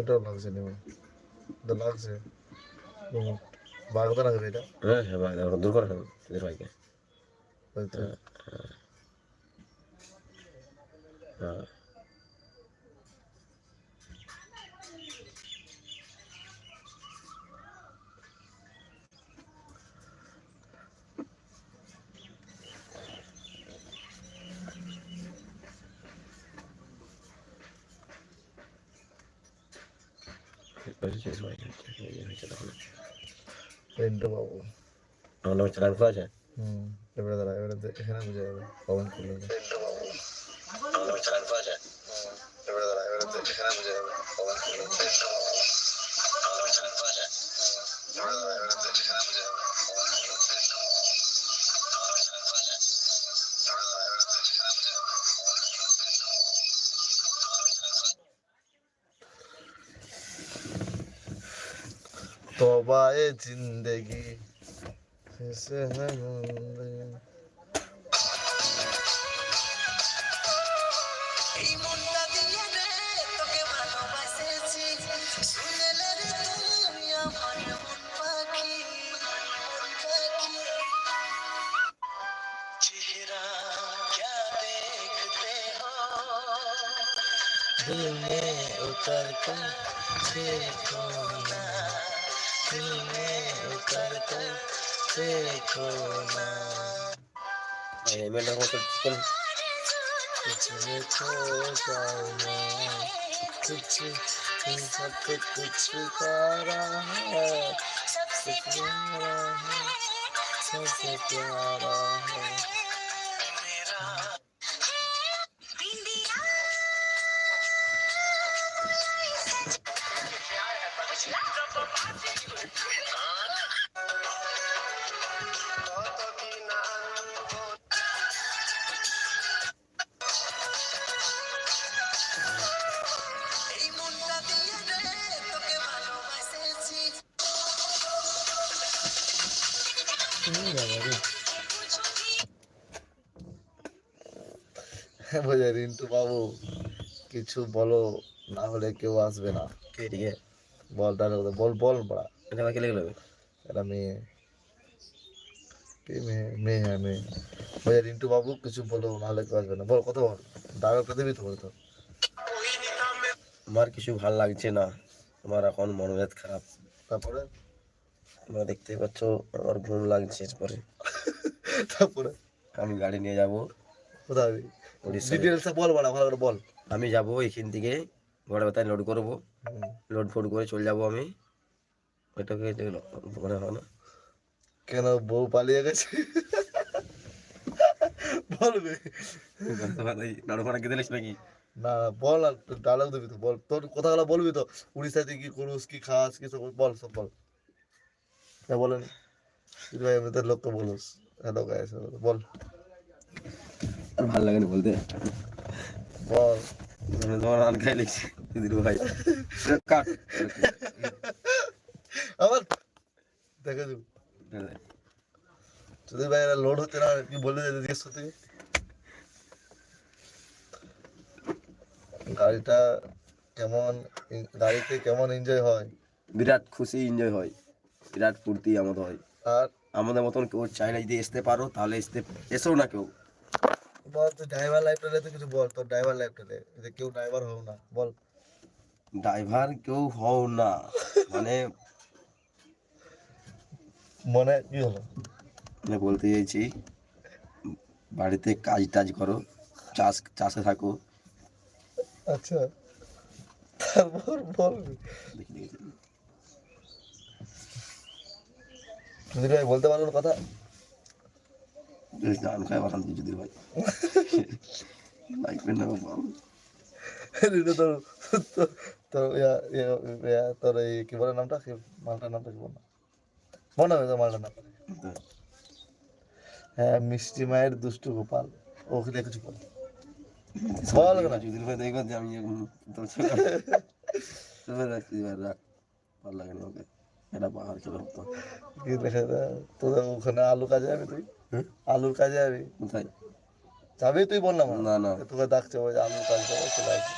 এটাও লাগছে নেমে, এটা লাগছে বাগদা লাগবে এটা। হ্যাঁ হ্যাঁ ভাই দূর করে নেব তোদের ভাইকে। হ্যাঁ রিন্টু বাবু। আমার নামে চ্যানেল খোলা আছে। এবারে দাঁড়া, এবারে এখানে বুঝে যাবে কমেন্ট করলে। আমার নামে চ্যানেল খোলা আছে। এবারে দাঁড়া, এবারে এখানে বুঝে যাবে কমেন্ট করলে। আমার নামে চ্যানেল খোলা আছে। এবারে দাঁড়া, এবারে এখানে বুঝে যাবে কমেন্ট করলে। तौबा ए जिंदगी कैसे है दिल में उतर कर देखो ना, दिल में उतर कर देखो ना, मेरा मतलब चिकन तुझे खो जाऊं मैं, कुछ सब कुछ प्यारा है, सबसे प्यारा है, सबसे प्यारा है। बोले रिंटू बाबू কিছু বলো, না হলে কেউ আসবে না। ठीक है বল ডায়লগ বল বল বড়া। এটা আমাকে লিখে নেবে। এটা মেয়ে, কে মেয়ে? মেয়ে, হ্যাঁ মেয়ে। बोले रिंटू बाबू কিছু বলো, না হলে কেউ আসবে না। বল কথা বল, ডায়লগটা দিবি তো বল তো। আমার কিছু ভাল লাগছে না, আমার এখন মন মেজাজ খারাপ। তারপরে তোমরা দেখতেই পাচ্ছ আমার ঘুম লাগছে। এরপরে তারপরে আমি গাড়ি নিয়ে যাব কোথায়? উড়িষ্যা। ডিটেলসটা বল বড়া, ভালো করে বল। আমি যাব এখান থেকে ঘরে ব্যথায় লোড করবো, লোড ফোড করে চলে যাবো আমি। ওইটাকে মনে হয় না কেন বউ পালিয়ে গেছে বলবে নাড়ুখানা কে দিলিস নাকি? না বল, আর ডায়লগ দিবি তো বল, তোর কথাগুলো বলবি তো। উড়িষ্যাতে কি করুস, কি খাস, কি সব বল, সব বল। হ্যাঁ বলেন ভাই, আমাদের লোককে বলুস হ্যালো গাইস বল। আর ভালো লাগে না বলতে, বল তোমার রান খাই লিখছি দিদির ভাই কাট আবার দেখে দু যদি ভাই এরা লোড হচ্ছে না, কি বলে জিজ্ঞেস করতে। গাড়িটা কেমন, গাড়িতে কেমন এনজয় হয়? বিরাট খুশি এনজয় হয়, বিরাট ফুর্তি আমাদের হয়। আর আমাদের মতন কেউ চাই না, যদি আসতে পারো তাহলে এসো না কেউ। বল তুই ড্রাইভার লাইফটা তো কিছু বল, তোর ড্রাইভার লাইফটা যে কেউ ড্রাইভার হও না বল। ড্রাইভার কেউ হও না মানে মনে কি হলো? মানে বলতে চাইছি বাড়িতে কাজ টাজ করো, চাষে থাকো। আচ্ছা তারপর বল। সুধীর ভাই বলতে পারবেন কথা? গান খায় বাসান যদি ভাই লাইফের না তোর তোর এই কি বলে নামটা, মালটার নামটা কি বল না, মনে হবে তো মালটার নাম। হ্যাঁ মিষ্টি মায়ের দুষ্টু গোপাল, ওখানে কিছু বল বল না। যদি ভাই দেখো যে আমি ভালো লাগে না ওকে, এটা পাহাড় ছিল তো। কি দেখে তোদের ওখানে আলু কাজে যাবি তুই? আলুর কাজে যাবি? কোথায় যাবি তুই বল না। না না তোকে ডাকছে ওই আলুর কাজ করে চলে আসবি।